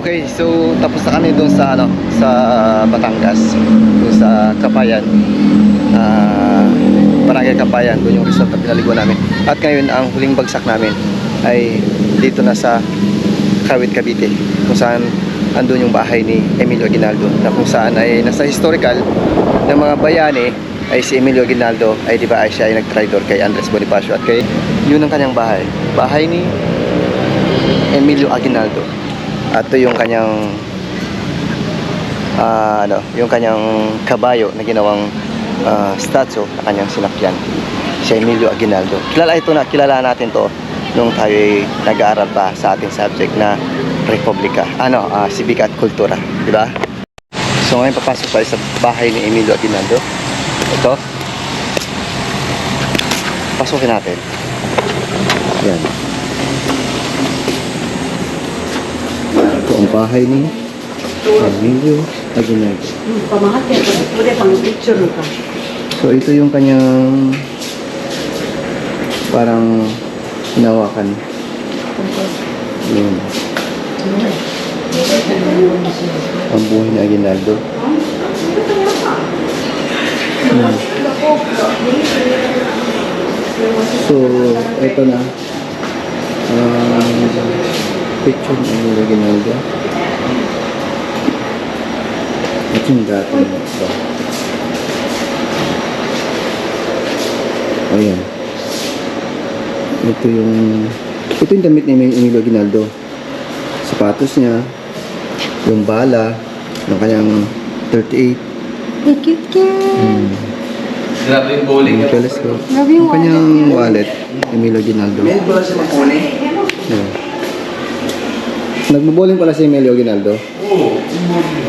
Okay, so tapos na kami doon sa sa Batangas, doon sa Kapayan. Barangay Kapayan, doon yung resort na pinaliguan namin. At ngayon ang huling bagsak namin ay dito na sa Kawit, Cavite, kung saan andun yung bahay ni Emilio Aguinaldo, na kung saan ay nasa historical ng mga bayani ay si Emilio Aguinaldo ay di ba ay siya ay nag-traitor kay Andres Bonifacio, at kay yun ang kanyang bahay ni Emilio Aguinaldo. At ito yung kanyang yung kanyang kabayo na ginawang statue na kanyang sinakyan, si Emilio Aguinaldo. Kilala natin to nung tayo ay nag-aaral pa sa ating subject na Republika, Sibika at Kultura, di ba? So ngayon papasok tayo sa bahay ni Emilio Aguinaldo. Ito, pasukin natin. Yan. Ito ang bahay ni Emilio Aguinaldo. So ito yung kanyang parang hinawakan. Yun. Ang buhay ni Aguinaldo. So ito na picture ni Emilio Aguinaldo. Ito yung dati ito. Ayan. Ito yung damit ni Emilio Aguinaldo. Sapatos niya, yung bala ng kanyang 38. Cute. Grabe yung bowling niya. Telescope. Grabe yung Yung kanyang wallet, Emilio Aguinaldo. May pala siya mag-bowling? Yeah. Nagbo-bowling pala si Emilio Aguinaldo. Oo, yung bowling.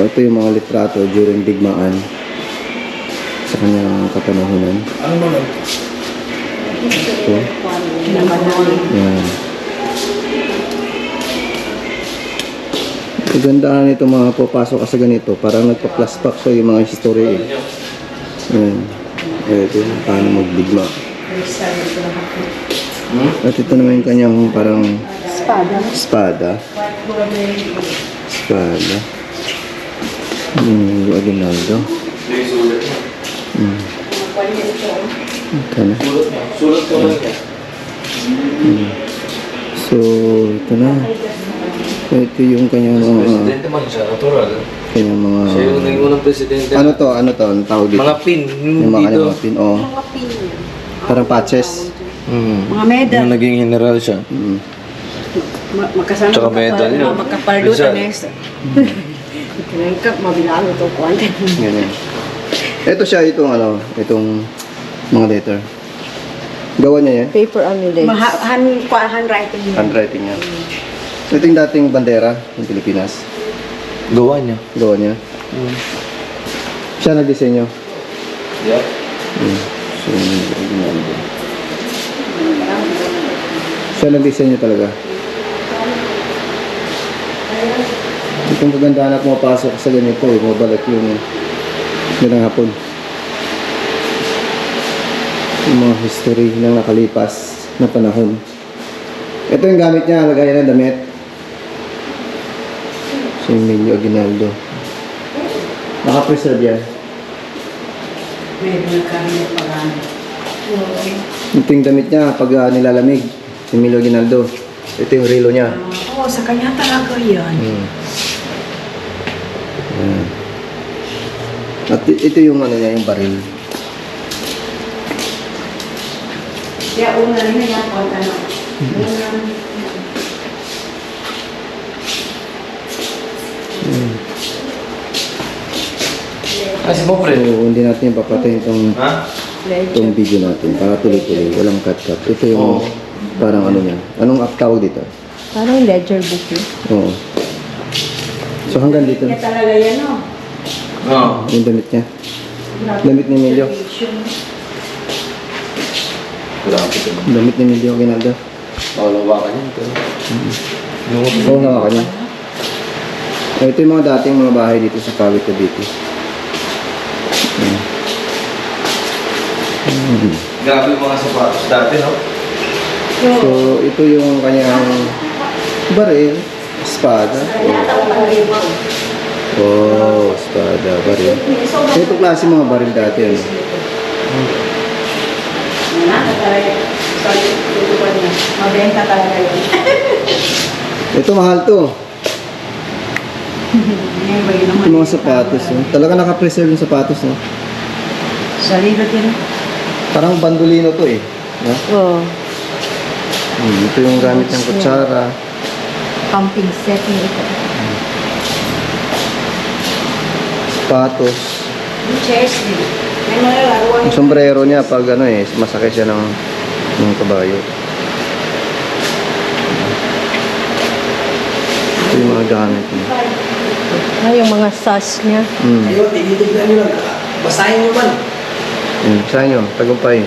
Ito yung mga litrato during digmaan sa kanyang kapanahunan. Ano mo lang? Ito. Yan. Kagandahan nito mga papasok ka sa ganito, parang nagpa-plaspak sa yung mga history. Yan. Ito yung paano magdigma. At ito naman yung kanyang parang espada. Emilio Aguinaldo. Ito na. Sulat ko lang niya. So, ito na. Ito yung kanyang Presidente man siya, natural. kanyang mga... Siya yung naging unang presidente. Ano to? Ang tawag dito? Mga pin, Yung mga dito. kanyang pin, oh. Parang patches. Mga medal. Yung naging general siya. Magkasama Tsaka medal yun. Magkapardutan Rizal. nesa. Kaya mabilalo ito po. Ganyan. Ito siya, itong mga letter. Gawa niya yan? Paper amulets. Handwriting yun. Handwriting niya. Ito yung dating bandera ng Pilipinas. Gawa niya. Gawa niya. Siya nagdisenyo. Yup. So, Aguinaldo. Siya nagdisenyo talaga. Itong kagandahan na pumapasok sa ganito, mabalik yung nilang hapon. Yung mga history ng nakalipas na panahon. Ito yung gamit niya, lagayan ng damit. Si Emilio Aguinaldo. Naka-preserve yan. Ito yung damit niya pag nilalamig. Si Emilio Aguinaldo. Ito yung relo niya. Oo, sa kanya talaga yan. At ito yung niya, yung baril. Kaya una rin na yan. Kasi mo, So, pre. hindi natin papatayin Ha? itong video natin para tuloy-tuloy. Walang cut-cut. Ito yung parang niya. Anong tawag dito? Parang ledger book yun. Oo. So hanggang dito. Kaya talaga yan, no? Oo. Yung damit niya. Damit ni Emilio. Grabe ka man. Damit ni Emilio Aguinaldo. Pakalawakan yan. Oo, hawakan niya. Ito yung mga dating mga bahay dito sa Kawit, Cavite. Grabe yung mga sapatos dati, no? So, ito yung kanyang baril, espada. Oh, espada, baril. Ito klase mga baril dati, ano? Mabenta talaga yun. Ito mahal to. Yung mga sapatos, no? Talaga naka-preserve yung sapatos, no? Sa libot yun. Parang bandolino to eh. No? Oo. Ito yung gamit ng kutsara. Pumping set niya ito. Sapatos. Yung chairs din. May mga laruan. Yung sombrero niya pag ano eh, masakay siya ng kabayo. Ito yung mga gamit niya. Yung mga sas niya. Ayun, tinitignan nyo lang. Basahin nyo man. Saan nyo? Tagumpay.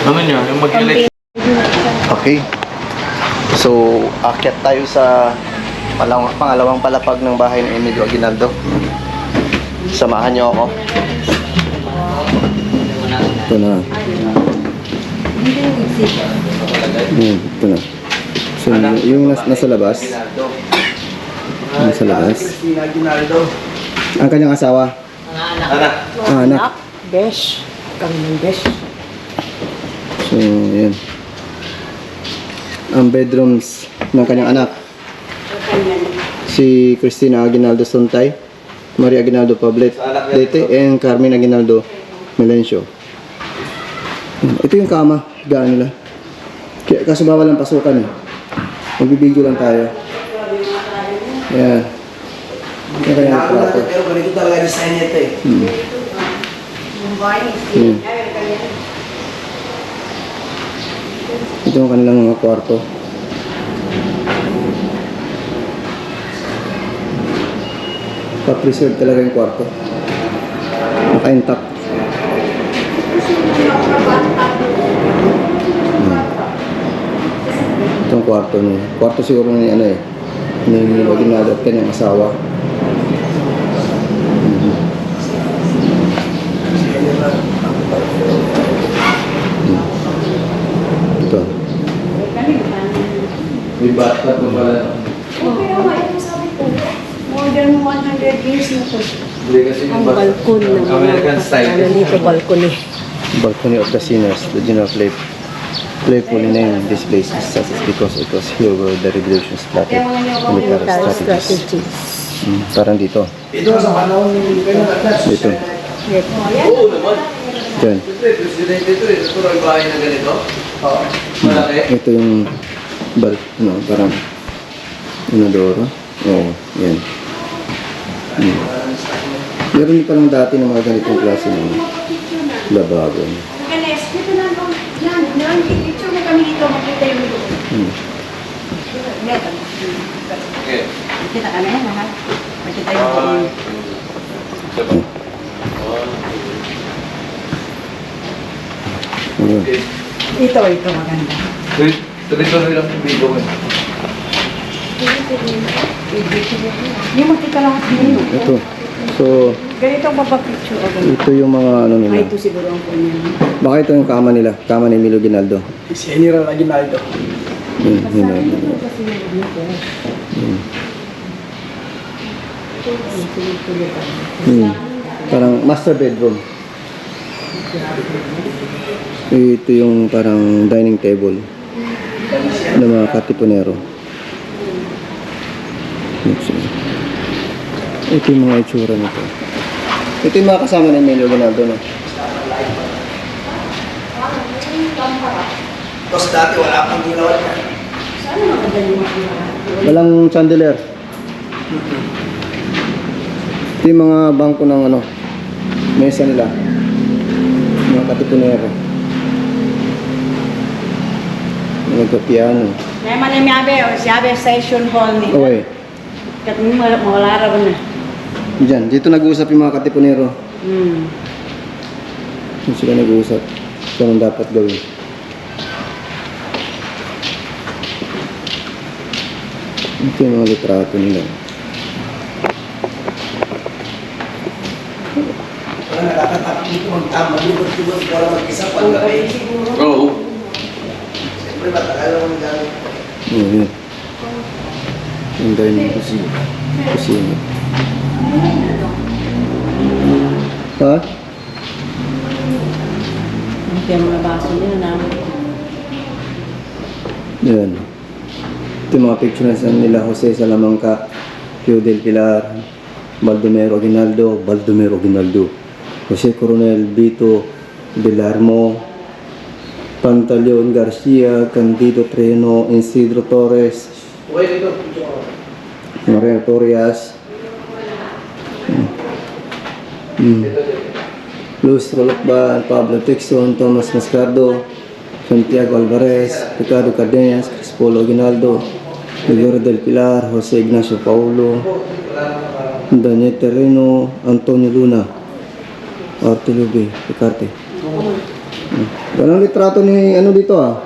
Ano niya? Yung mag-elect. Okay. So, akyat tayo sa pangalawang palapag ng bahay ng Emilio Aguinaldo. Samahan niyo ako. Ito na. Ito na. So, yung nasa labas. Nasa labas. Cristina Aguinaldo. Ang kanyang asawa. Anak. Anak. Besh. Kami ng besh. So, yan. Ang bedrooms ng kanyang anak. Si Cristina Aguinaldo Sontay, Maria Aguinaldo Pablete, and Carmen Aguinaldo Melencio. Ito yung kama, higaan nila. Kaso bawal ang pasukan eh. Magbibideo lang tayo. Yan. Yan kaya yung plato. Pero ganito talaga design nito eh. Yan. Ito yung kanilang mga kwarto. Pa-preserve talaga yung kwarto. Naka-intact. Itong kwarto niya. Kwarto siguro ni ano eh. Ni Aguinaldo at kanyang asawa. Ito. May bathtub pa pala. Okay, ito sabi ko. More than 100 years na to. Hindi kasi Ang yung balkon ng mga American style. Nandito balkon eh. Balcony of the Sinners, the general playfully named this place is such because it was here where the revolutions started. Military Military strategies. strategies. Parang dito. Ito sa panahon ni Kenneth. Dito. Yes. Oo naman. Diyan. Siyempre, presidente ito eh. Natural bahay na ganito. Oo. Malaki. Ito yung parang inodoro. Oo, yan. Meron din palang dati ng mga ganitong klase ng lababo. Ganes, dito na ako. Yan. Picture mo kami dito. Makita yung dito. Okay. Kita kami yan, ha? Makita yung Ayun. Okay. Ito maganda. Tuloy-tuloy lang yung video mo. Yung makita lang ako dito. Ito. So, Ganito ang papapicture. O ganito. ito yung mga ano Ay, nila. ito siguro ang kunya. Baka ito yung kama nila. Kama ni Emilio Aguinaldo. Si General Aguinaldo. Yun. Parang master bedroom. Ito yung parang dining table ng mga katipunero. Ito yung mga itsura nito. Ito yung mga kasama ni Emilio Aguinaldo, no? Tapos dati wala pang ginawa niya. Walang chandelier. Ito yung mga bangko ng ano, mesa nila. Mga katipunero. Nagpa-piano. May manimiabe o siyabe session hall ni. Okay. Kat mo mawala ra na. Diyan, dito nag-uusap yung mga katipunero. Hmm. Kung sila nag-uusap, ito ang dapat gawin. Ito yung mga litrato nila. nakakatakot dito magtama. Libot-libot para mag-isa pag-gabi. Oo. Siyempre, matagal naman gamit. Yun. Yung dining kusina. Ha? Kaya mga baso din na namin. Yan. Ito yung mga picture na nila Jose Salamanca, Pio del Pilar, Baldomero Aguinaldo, Jose Coronel, Vito Belarmo, Pantaleon Garcia, Candido Treno, Isidro Torres, Okay dito. Maria Torres, Luis Rolokban, Pablo Tixon, Thomas Mascardo, Santiago Alvarez, Ricardo Cardenas, Crispolo Aguinaldo, Gregorio del Pilar, Jose Ignacio Paulo, Daniel Terreno, Antonio Luna, Arte Lube, Ricarte. Walang litrato ni ano dito ah.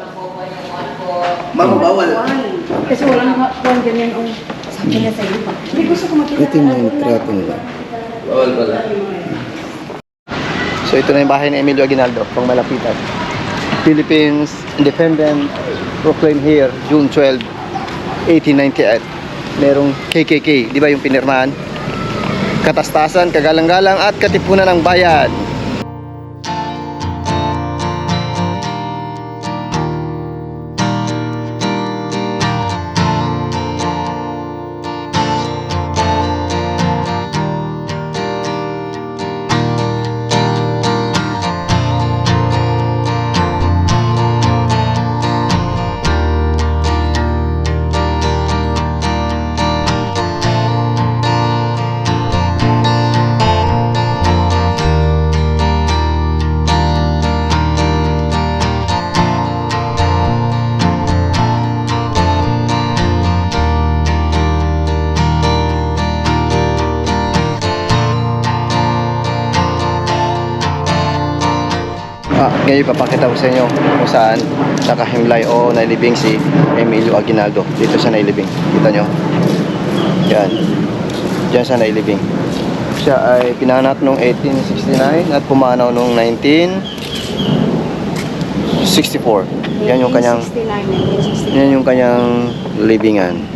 Mama, bawal. Kasi walang kung ganyan ang sabi niya sa iyo pa. Hindi gusto ko makita. Ito yung mga litrato nila. Bawal pala. So ito na yung bahay ni Emilio Aguinaldo, pang malapitan. Philippines Independent proclaimed here June 12, 1898. Merong KKK, di ba yung pinirmahan? Katastasan, kagalang-galang at katipunan ng bayan. Ngayon papakita ko sa inyo kung saan nakahimlay o nailibing si Emilio Aguinaldo. Dito siya nailibing. Kita nyo? Yan. Diyan siya nailibing. Siya ay pinanganak noong 1869 at pumanaw noong 1964. Yan yung kanyang 69, 1969. libingan.